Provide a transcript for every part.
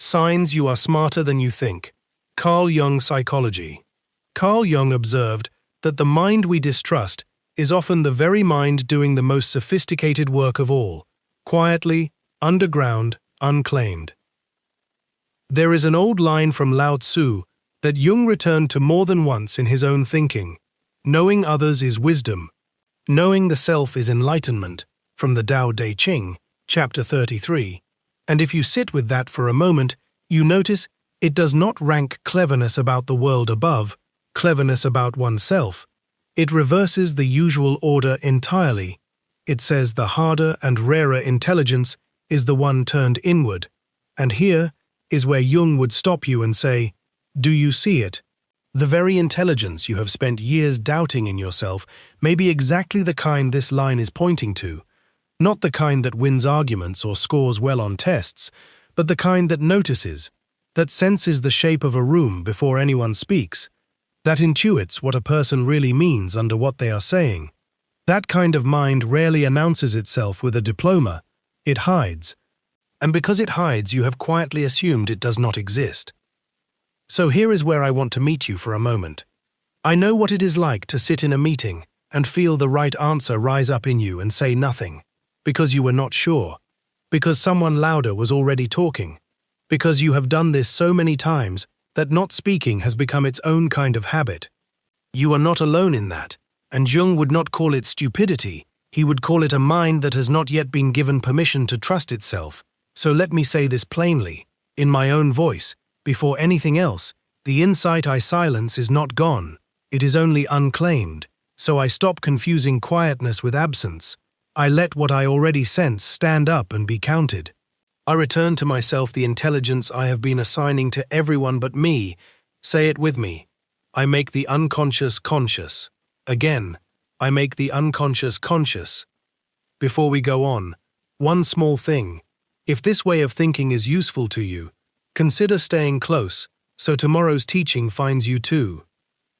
Signs you are smarter than you think. Carl Jung Psychology. Carl Jung observed that the mind we distrust is often the very mind doing the most sophisticated work of all, quietly, underground, unclaimed. There is an old line from Lao Tzu that Jung returned to more than once in his own thinking. Knowing others is wisdom. Knowing the self is enlightenment, from the Tao Te Ching, chapter 33. And if you sit with that for a moment, you notice it does not rank cleverness about the world above, cleverness about oneself. It reverses the usual order entirely. It says the harder and rarer intelligence is the one turned inward. And here is where Jung would stop you and say, do you see it? The very intelligence you have spent years doubting in yourself may be exactly the kind this line is pointing to. Not the kind that wins arguments or scores well on tests, but the kind that notices, that senses the shape of a room before anyone speaks, that intuits what a person really means under what they are saying. That kind of mind rarely announces itself with a diploma. It hides. And because it hides, you have quietly assumed it does not exist. So here is where I want to meet you for a moment. I know what it is like to sit in a meeting and feel the right answer rise up in you and say nothing. Because you were not sure, because someone louder was already talking, because you have done this so many times that not speaking has become its own kind of habit. You are not alone in that, and Jung would not call it stupidity, he would call it a mind that has not yet been given permission to trust itself. So let me say this plainly, in my own voice, before anything else, the insight I silence is not gone, it is only unclaimed, so I stop confusing quietness with absence. I let what I already sense stand up and be counted. I return to myself the intelligence I have been assigning to everyone but me. Say it with me. I make the unconscious conscious. Again, I make the unconscious conscious. Before we go on, one small thing. If this way of thinking is useful to you, consider staying close, so tomorrow's teaching finds you too.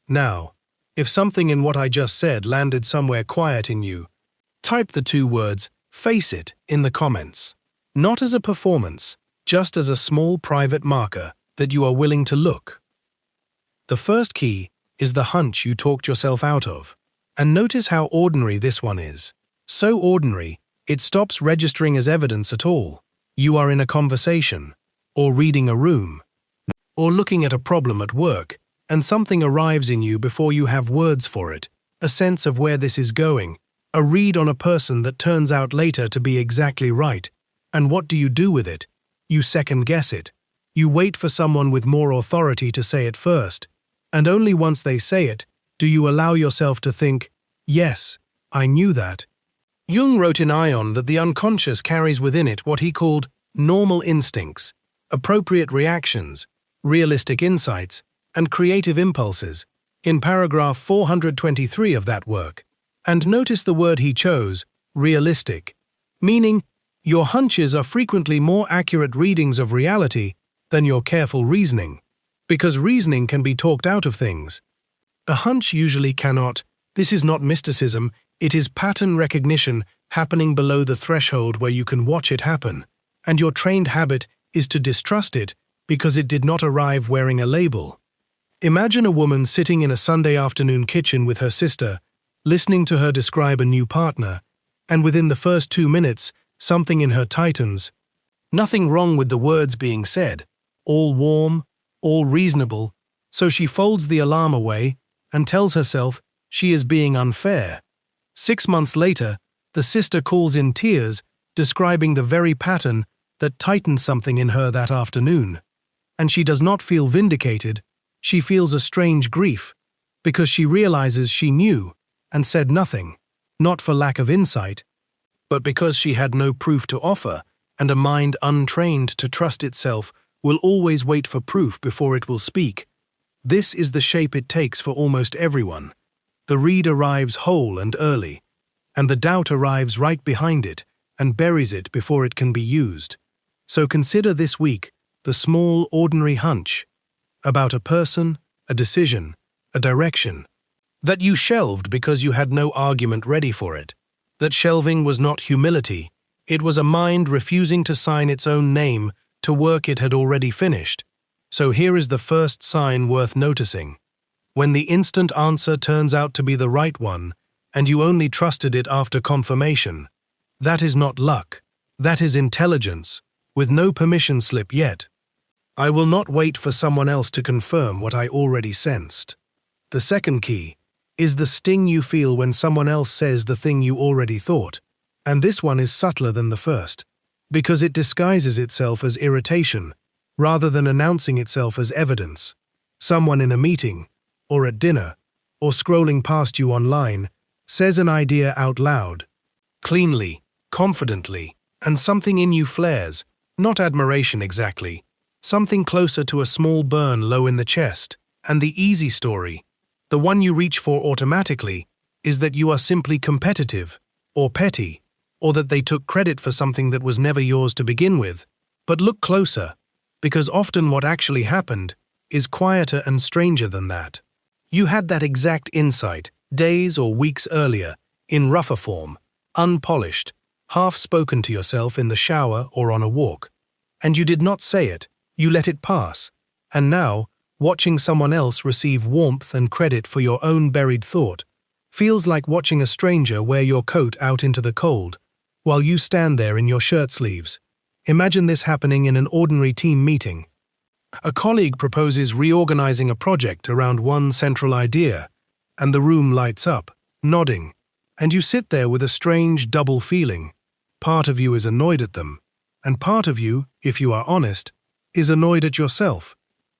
Now, if something in what I just said landed somewhere quiet in you, type the two words, face it, in the comments. Not as a performance, just as a small private marker that you are willing to look. The first key is the hunch you talked yourself out of. And notice how ordinary this one is. So ordinary, it stops registering as evidence at all. You are in a conversation, or reading a room, or looking at a problem at work, and something arrives in you before you have words for it, a sense of where this is going, a read on a person that turns out later to be exactly right. And what do you do with it? You second-guess it. You wait for someone with more authority to say it first. And only once they say it, do you allow yourself to think, yes, I knew that. Jung wrote in Ion that the unconscious carries within it what he called normal instincts, appropriate reactions, realistic insights, and creative impulses, in paragraph 423 of that work. And notice the word he chose, realistic, meaning your hunches are frequently more accurate readings of reality than your careful reasoning, because reasoning can be talked out of things. A hunch usually cannot. This is not mysticism, it is pattern recognition happening below the threshold where you can watch it happen, and your trained habit is to distrust it because it did not arrive wearing a label. Imagine a woman sitting in a Sunday afternoon kitchen with her sister, listening to her describe a new partner, and within the first 2 minutes, something in her tightens. Nothing wrong with the words being said, all warm, all reasonable, so she folds the alarm away and tells herself she is being unfair. 6 months later, the sister calls in tears, describing the very pattern that tightened something in her that afternoon. And she does not feel vindicated, she feels a strange grief, because she realizes she knew and said nothing, not for lack of insight, but because she had no proof to offer, and a mind untrained to trust itself will always wait for proof before it will speak. This is the shape it takes for almost everyone. The read arrives whole and early, and the doubt arrives right behind it and buries it before it can be used. So consider this week the small, ordinary hunch about a person, a decision, a direction, that you shelved because you had no argument ready for it. That shelving was not humility, it was a mind refusing to sign its own name to work it had already finished. So here is the first sign worth noticing. When the instant answer turns out to be the right one, and you only trusted it after confirmation, that is not luck. That is intelligence, with no permission slip yet. I will not wait for someone else to confirm what I already sensed. The second key is the sting you feel when someone else says the thing you already thought. And this one is subtler than the first, because it disguises itself as irritation, rather than announcing itself as evidence. Someone in a meeting, or at dinner, or scrolling past you online, says an idea out loud, cleanly, confidently, and something in you flares, not admiration exactly, something closer to a small burn low in the chest. And the easy story, the one you reach for automatically, is that you are simply competitive, or petty, or that they took credit for something that was never yours to begin with. But look closer, because often what actually happened is quieter and stranger than that. You had that exact insight days or weeks earlier, in rougher form, unpolished, half-spoken to yourself in the shower or on a walk. And you did not say it, you let it pass. And now, watching someone else receive warmth and credit for your own buried thought feels like watching a stranger wear your coat out into the cold, while you stand there in your shirt sleeves. Imagine this happening in an ordinary team meeting. A colleague proposes reorganizing a project around one central idea, and the room lights up, nodding, and you sit there with a strange double feeling. Part of you is annoyed at them, and part of you, if you are honest, is annoyed at yourself,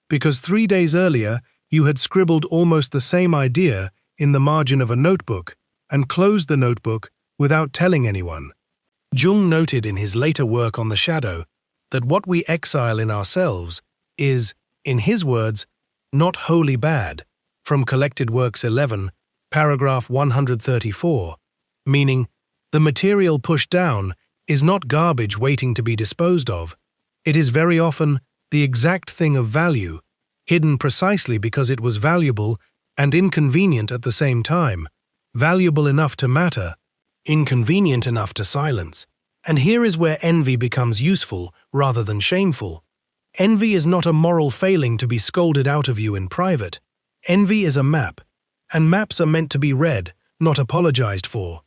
because 3 days earlier you had scribbled almost the same idea in the margin of a notebook and closed the notebook without telling anyone. Jung noted in his later work on the shadow that what we exile in ourselves is, in his words, not wholly bad, from Collected Works 11, paragraph 134, meaning, the material pushed down is not garbage waiting to be disposed of. It is very often the exact thing of value, hidden precisely because it was valuable and inconvenient at the same time, valuable enough to matter, inconvenient enough to silence. And here is where envy becomes useful rather than shameful. Envy is not a moral failing to be scolded out of you in private. Envy is a map, and maps are meant to be read, not apologized for.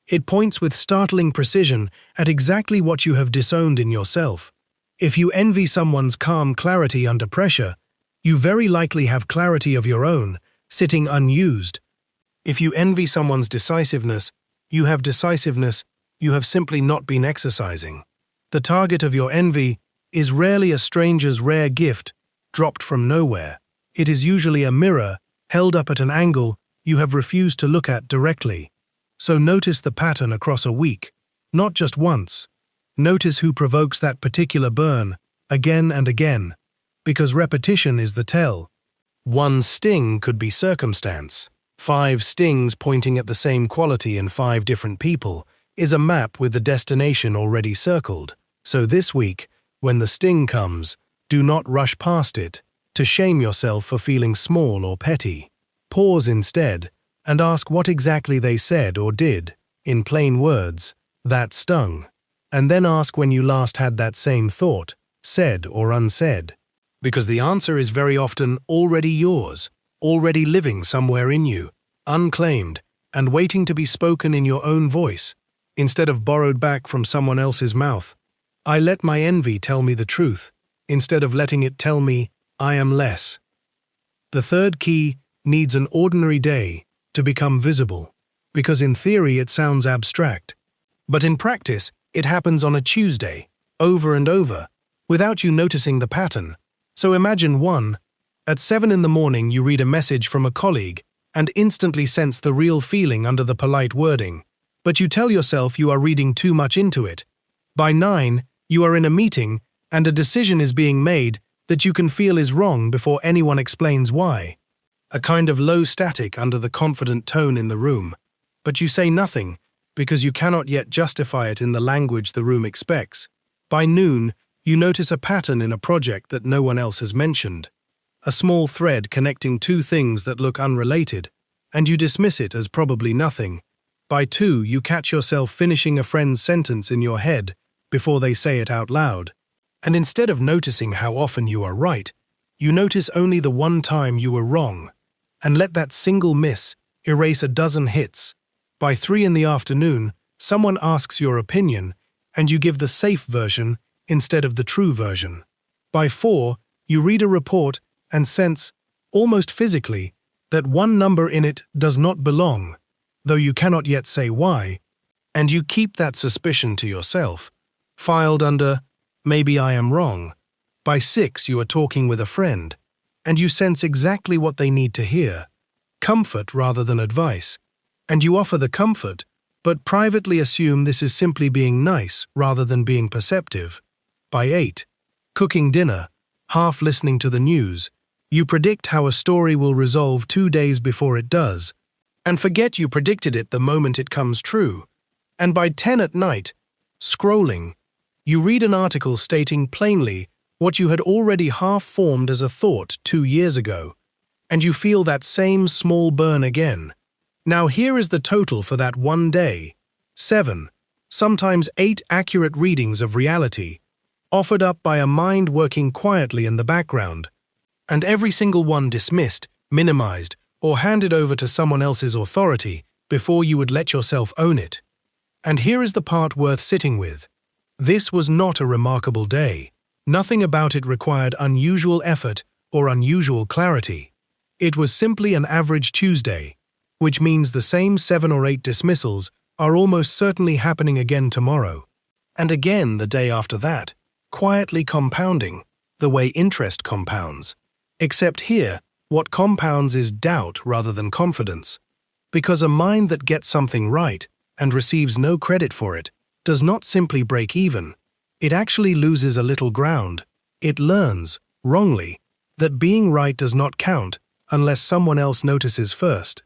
It points with startling precision at exactly what you have disowned in yourself. If you envy someone's calm clarity under pressure, you very likely have clarity of your own, sitting unused. If you envy someone's decisiveness, you have decisiveness you have simply not been exercising. The target of your envy is rarely a stranger's rare gift dropped from nowhere. It is usually a mirror held up at an angle you have refused to look at directly. So notice the pattern across a week, not just once. Notice who provokes that particular burn, again and again, because repetition is the tell. One sting could be circumstance. 5 stings pointing at the same quality in 5 different people is a map with the destination already circled. So this week, when the sting comes, do not rush past it to shame yourself for feeling small or petty. Pause instead and ask what exactly they said or did, in plain words, that stung. And then ask when you last had that same thought, said or unsaid. Because the answer is very often already yours, already living somewhere in you, unclaimed, and waiting to be spoken in your own voice, instead of borrowed back from someone else's mouth. I let my envy tell me the truth, instead of letting it tell me I am less. The third key needs an ordinary day to become visible, because in theory it sounds abstract. But in practice, it happens on a Tuesday, over and over, without you noticing the pattern. So imagine 1. At 7 in the morning you read a message from a colleague and instantly sense the real feeling under the polite wording, but you tell yourself you are reading too much into it. By 9, you are in a meeting and a decision is being made that you can feel is wrong before anyone explains why. A kind of low static under the confident tone in the room, but you say nothing because you cannot yet justify it in the language the room expects. By noon, you notice a pattern in a project that no one else has mentioned, a small thread connecting 2 things that look unrelated, and you dismiss it as probably nothing. By 2, you catch yourself finishing a friend's sentence in your head before they say it out loud. And instead of noticing how often you are right, you notice only the one time you were wrong, and let that single miss erase a dozen hits. By 3 in the afternoon, someone asks your opinion, and you give the safe version instead of the true version. By 4, you read a report and sense, almost physically, that one number in it does not belong, though you cannot yet say why, and you keep that suspicion to yourself, filed under, "Maybe I am wrong." By 6, you are talking with a friend, and you sense exactly what they need to hear, comfort rather than advice, and you offer the comfort, but privately assume this is simply being nice rather than being perceptive. By 8, cooking dinner, half listening to the news, you predict how a story will resolve 2 days before it does, and forget you predicted it the moment it comes true. And by 10 at night, scrolling, you read an article stating plainly what you had already half formed as a thought 2 years ago, and you feel that same small burn again. Now here is the total for that one day: 7, sometimes 8 accurate readings of reality, offered up by a mind working quietly in the background, and every single one dismissed, minimized, or handed over to someone else's authority before you would let yourself own it. And here is the part worth sitting with. This was not a remarkable day. Nothing about it required unusual effort or unusual clarity. It was simply an average Tuesday, which means the same 7 or 8 dismissals are almost certainly happening again tomorrow, and again the day after that, quietly compounding, the way interest compounds. Except here, what compounds is doubt rather than confidence, because a mind that gets something right and receives no credit for it does not simply break even. It actually loses a little ground. It learns, wrongly, that being right does not count unless someone else notices first.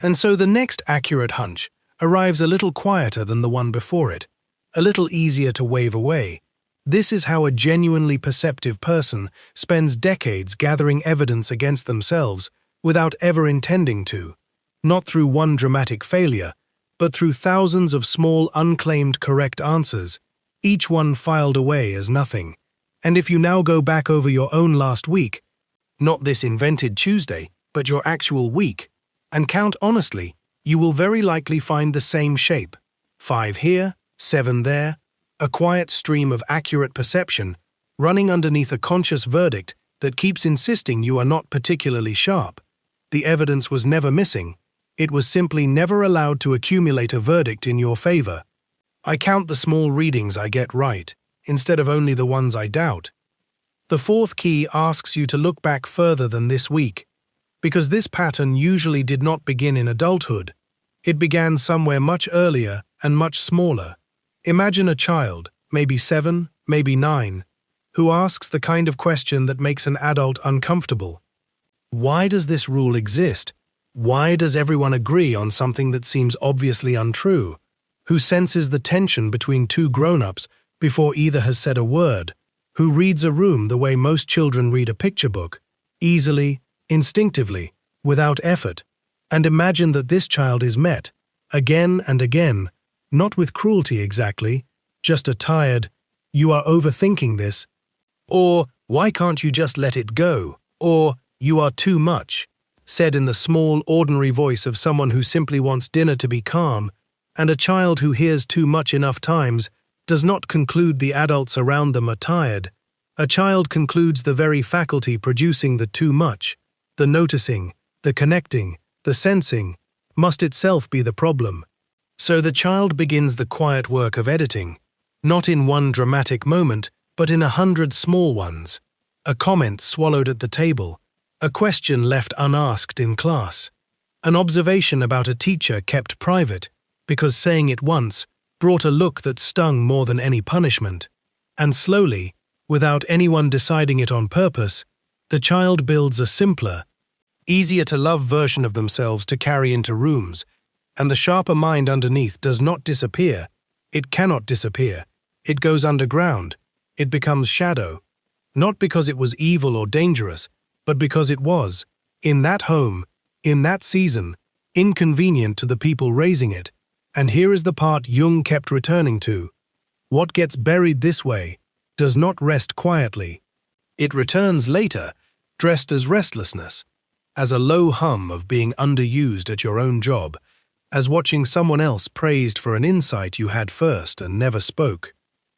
And so the next accurate hunch arrives a little quieter than the one before it, a little easier to wave away. This is how a genuinely perceptive person spends decades gathering evidence against themselves without ever intending to, not through one dramatic failure, but through thousands of small unclaimed correct answers, each one filed away as nothing. And if you now go back over your own last week, not this invented Tuesday, but your actual week, and count honestly, you will very likely find the same shape: 5 here, 7 there, a quiet stream of accurate perception running underneath a conscious verdict that keeps insisting you are not particularly sharp. The evidence was never missing. It was simply never allowed to accumulate a verdict in your favor. I count the small readings I get right, instead of only the ones I doubt. The 4th key asks you to look back further than this week, because this pattern usually did not begin in adulthood. It began somewhere much earlier and much smaller. Imagine a child, maybe 7, maybe 9, who asks the kind of question that makes an adult uncomfortable. Why does this rule exist? Why does everyone agree on something that seems obviously untrue? Who senses the tension between 2 grown-ups before either has said a word? Who reads a room the way most children read a picture book, easily, instinctively, without effort? And imagine that this child is met, again and again, not with cruelty exactly, just a tired, "You are overthinking this," or "Why can't you just let it go?" or "You are too much," said in the small, ordinary voice of someone who simply wants dinner to be calm. And a child who hears too much enough times does not conclude the adults around them are tired. A child concludes the very faculty producing the too much, the noticing, the connecting, the sensing, must itself be the problem. So the child begins the quiet work of editing, not in one dramatic moment, but in 100 small ones. A comment swallowed at the table, a question left unasked in class, an observation about a teacher kept private, because saying it once brought a look that stung more than any punishment. And slowly, without anyone deciding it on purpose, the child builds a simpler, easier-to-love version of themselves to carry into rooms, and the sharper mind underneath does not disappear. It cannot disappear. It goes underground. It becomes shadow, not because it was evil or dangerous, but because it was, in that home, in that season, inconvenient to the people raising it. And here is the part Jung kept returning to. What gets buried this way does not rest quietly. It returns later, dressed as restlessness, as a low hum of being underused at your own job, as watching someone else praised for an insight you had first and never spoke.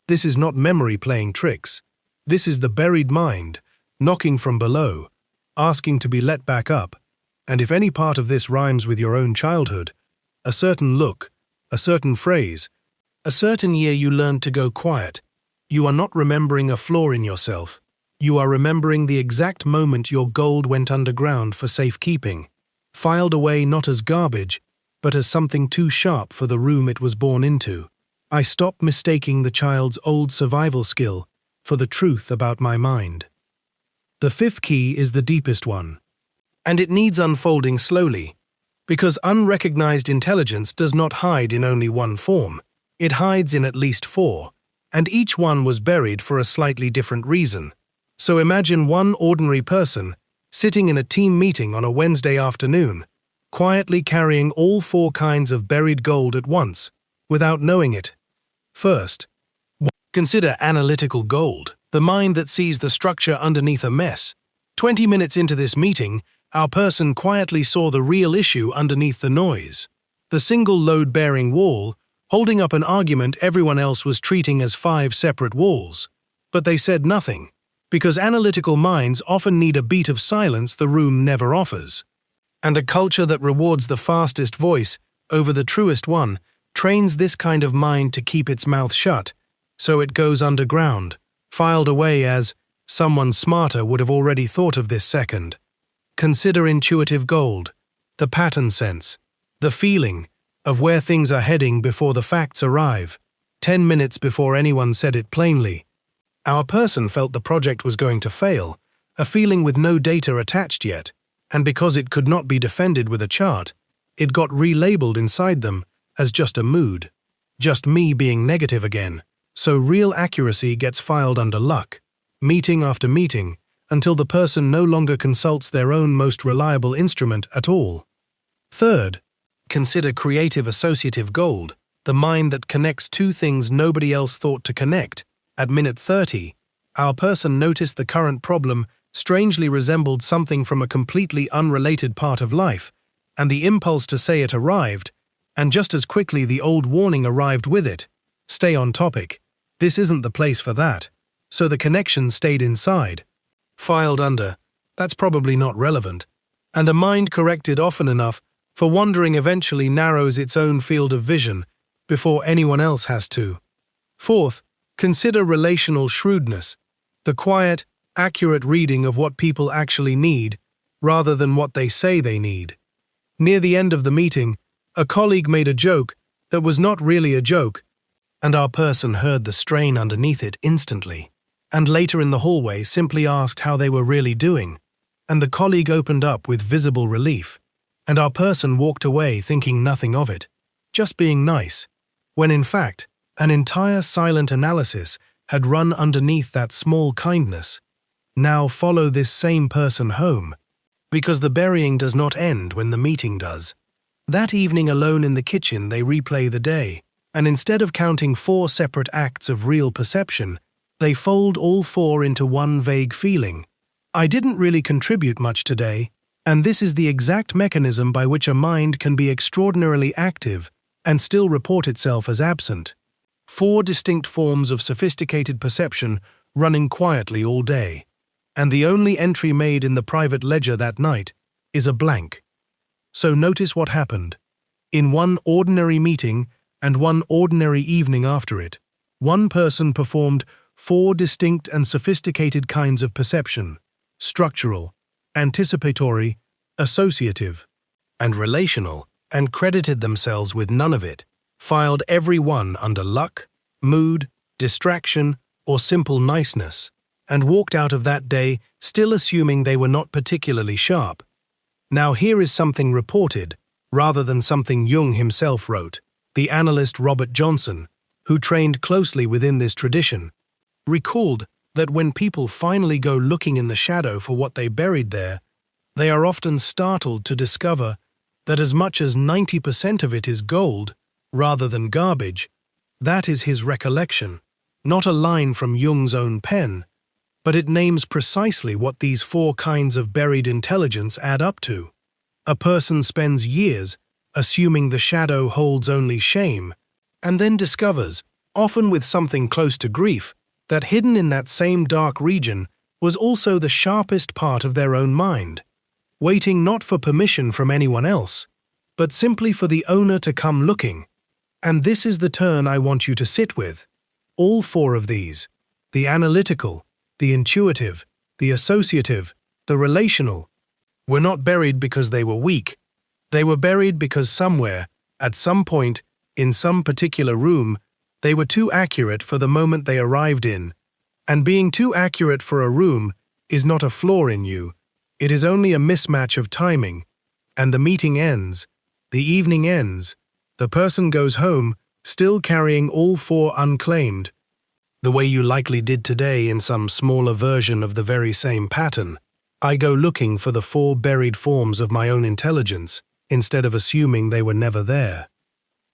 This is not memory playing tricks. This is the buried mind, knocking from below, asking to be let back up. And if any part of this rhymes with your own childhood, a certain look, a certain phrase, a certain year you learned to go quiet, you are not remembering a flaw in yourself. You are remembering the exact moment your gold went underground for safekeeping, filed away not as garbage, but as something too sharp for the room it was born into. I stopped mistaking the child's old survival skill for the truth about my mind. The fifth key is the deepest one, and it needs unfolding slowly, because unrecognized intelligence does not hide in only one form. It hides in at least four, and each one was buried for a slightly different reason. So imagine one ordinary person sitting in a team meeting on a Wednesday afternoon, quietly carrying all four kinds of buried gold at once, without knowing it. First, consider analytical gold, the mind that sees the structure underneath a mess. 20 minutes into this meeting, our person quietly saw the real issue underneath the noise. The single load-bearing wall, holding up an argument everyone else was treating as 5 separate walls. But they said nothing, because analytical minds often need a beat of silence the room never offers. And a culture that rewards the fastest voice over the truest one trains this kind of mind to keep its mouth shut, so it goes underground, filed away as someone smarter would have already thought of this second. Consider intuitive gold, the pattern sense, the feeling of where things are heading before the facts arrive, 10 minutes before anyone said it plainly. Our person felt the project was going to fail, a feeling with no data attached yet, and because it could not be defended with a chart, it got relabeled inside them as just a mood, just me being negative again. So real accuracy gets filed under luck, meeting after meeting, until the person no longer consults their own most reliable instrument at all. Third, consider creative associative gold, the mind that connects two things nobody else thought to connect. At minute 30, our person noticed the current problem strangely resembled something from a completely unrelated part of life, and the impulse to say it arrived, and just as quickly the old warning arrived with it. Stay on topic. This isn't the place for that. So the connection stayed inside. Filed under. That's probably not relevant. And a mind corrected often enough for wandering eventually narrows its own field of vision before anyone else has to. Fourth, consider relational shrewdness, the quiet, accurate reading of what people actually need rather than what they say they need. Near the end of the meeting, a colleague made a joke that was not really a joke, and our person heard the strain underneath it instantly, and later in the hallway simply asked how they were really doing, and the colleague opened up with visible relief, and our person walked away thinking nothing of it, just being nice, when in fact, an entire silent analysis had run underneath that small kindness. Now follow this same person home, because the burying does not end when the meeting does. That evening alone in the kitchen they replay the day, and instead of counting 4 separate acts of real perception, they fold all 4 into one vague feeling. I didn't really contribute much today, and this is the exact mechanism by which a mind can be extraordinarily active and still report itself as absent. 4 distinct forms of sophisticated perception running quietly all day, and the only entry made in the private ledger that night is a blank. So notice what happened. In one ordinary meeting and one ordinary evening after it, one person performed 4 distinct and sophisticated kinds of perception: structural, anticipatory, associative, and relational, and credited themselves with none of it, filed every one under luck, mood, distraction, or simple niceness, and walked out of that day still assuming they were not particularly sharp. Now here is something reported, rather than something Jung himself wrote. The analyst Robert Johnson, who trained closely within this tradition, recalled that when people finally go looking in the shadow for what they buried there, they are often startled to discover that as much as 90% of it is gold, rather than garbage. That is his recollection. not a line from Jung's own pen, but it names precisely what these 4 kinds of buried intelligence add up to. A person spends years assuming the shadow holds only shame, and then discovers, often with something close to grief, that hidden in that same dark region was also the sharpest part of their own mind, waiting not for permission from anyone else, but simply for the owner to come looking. And this is the turn I want you to sit with. All 4 of these, the analytical, the intuitive, the associative, the relational, were not buried because they were weak. They were buried because somewhere, at some point, in some particular room, they were too accurate for the moment they arrived in. And being too accurate for a room is not a flaw in you. It is only a mismatch of timing. And the meeting ends. The evening ends. The person goes home, still carrying all 4 unclaimed. The way you likely did today in some smaller version of the very same pattern. I go looking for the 4 buried forms of my own intelligence, instead of assuming they were never there.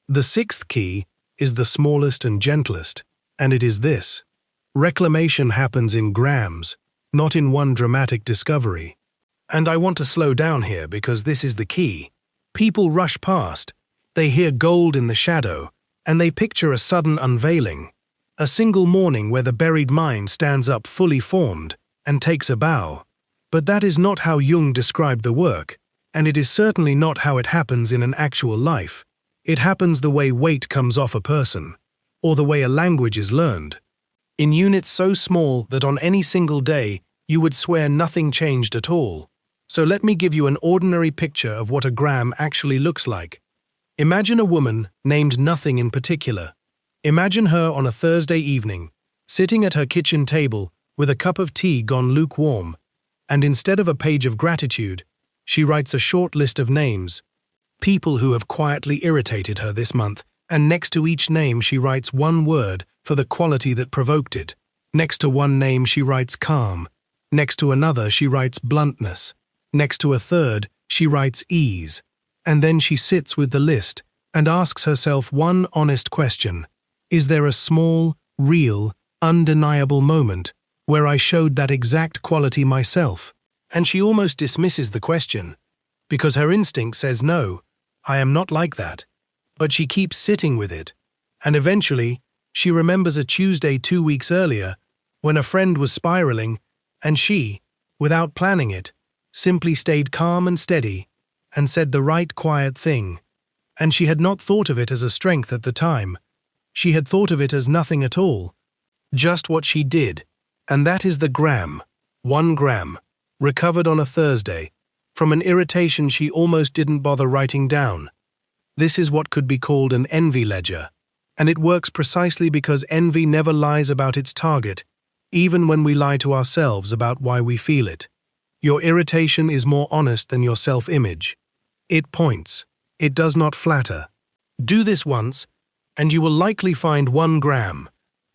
The 6th key is the smallest and gentlest, and it is this. Reclamation happens in grams, not in one dramatic discovery. And I want to slow down here because this is the key. People rush past, they hear gold in the shadow, and they picture a sudden unveiling. A single morning where the buried mind stands up fully formed and takes a bow. But that is not how Jung described the work, and it is certainly not how it happens in an actual life. It happens the way weight comes off a person, or the way a language is learned. In units so small that on any single day you would swear nothing changed at all. So let me give you an ordinary picture of what a gram actually looks like. Imagine a woman named nothing in particular. Imagine her on a Thursday evening, sitting at her kitchen table with a cup of tea gone lukewarm, and instead of a page of gratitude, she writes a short list of names, people who have quietly irritated her this month, and next to each name she writes one word for the quality that provoked it. Next to one name she writes calm. Next to another she writes bluntness. Next to a third she writes ease. And then she sits with the list and asks herself one honest question. Is there a small, real, undeniable moment where I showed that exact quality myself? And she almost dismisses the question, because her instinct says no, I am not like that. But she keeps sitting with it, and eventually she remembers a Tuesday 2 weeks earlier when a friend was spiraling, and she, without planning it, simply stayed calm and steady and said the right quiet thing. And she had not thought of it as a strength at the time. She had thought of it as nothing at all, just what she did, and that is the gram, 1 gram, recovered on a Thursday, from an irritation she almost didn't bother writing down. This is what could be called an envy ledger, and it works precisely because envy never lies about its target, even when we lie to ourselves about why we feel it. Your irritation is more honest than your self-image. It points. It does not flatter. Do this once, and you will likely find 1 gram.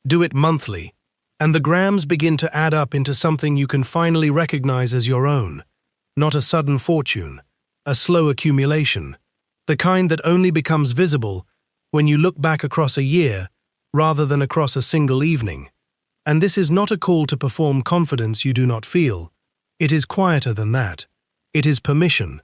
Do it monthly, and the grams begin to add up into something you can finally recognize as your own. Not a sudden fortune, a slow accumulation, the kind that only becomes visible when you look back across a year rather than across a single evening. And this is not a call to perform confidence you do not feel. It is quieter than that. It is permission.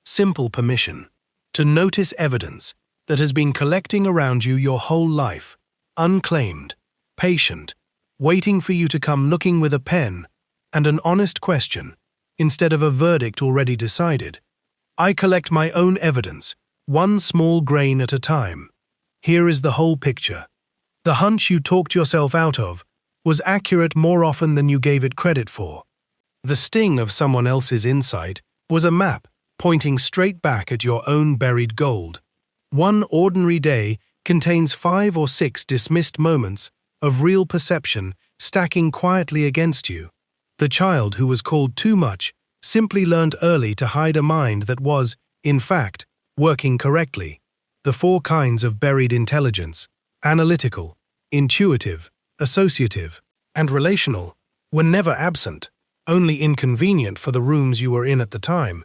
Simple permission. To notice evidence that has been collecting around you your whole life, unclaimed, patient, waiting for you to come looking with a pen and an honest question, instead of a verdict already decided. I collect my own evidence, 1 small grain at a time. Here is the whole picture. The hunch you talked yourself out of was accurate more often than you gave it credit for. The sting of someone else's insight was a map pointing straight back at your own buried gold. 1 ordinary day contains 5 or 6 dismissed moments of real perception stacking quietly against you. The child who was called too much simply learned early to hide a mind that was, in fact, working correctly. The 4 kinds of buried intelligence, analytical, intuitive, associative, and relational, were never absent, only inconvenient for the rooms you were in at the time,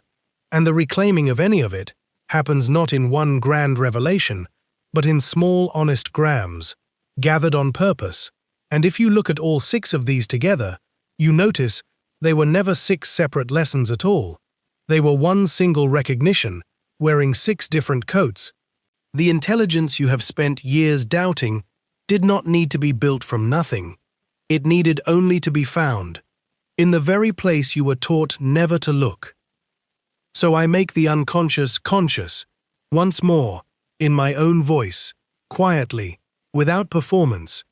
and the reclaiming of any of it happens not in one grand revelation, but in small honest grams, gathered on purpose, And if you look at all 6 of these together, you notice they were never 6 separate lessons at all. They were one single recognition, wearing 6 different coats. The intelligence you have spent years doubting did not need to be built from nothing. It needed only to be found, in the very place you were taught never to look. So I make the unconscious conscious, once more, in my own voice, quietly, without performance.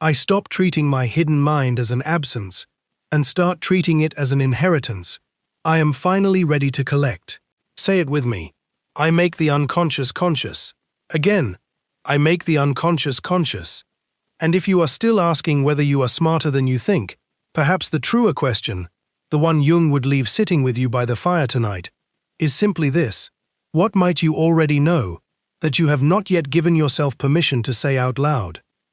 I stop treating my hidden mind as an absence and start treating it as an inheritance. I am finally ready to collect. Say it with me. I make the unconscious conscious. Again, I make the unconscious conscious. And if you are still asking whether you are smarter than you think, perhaps the truer question, the one Jung would leave sitting with you by the fire tonight, is simply this: what might you already know that you have not yet given yourself permission to say out loud?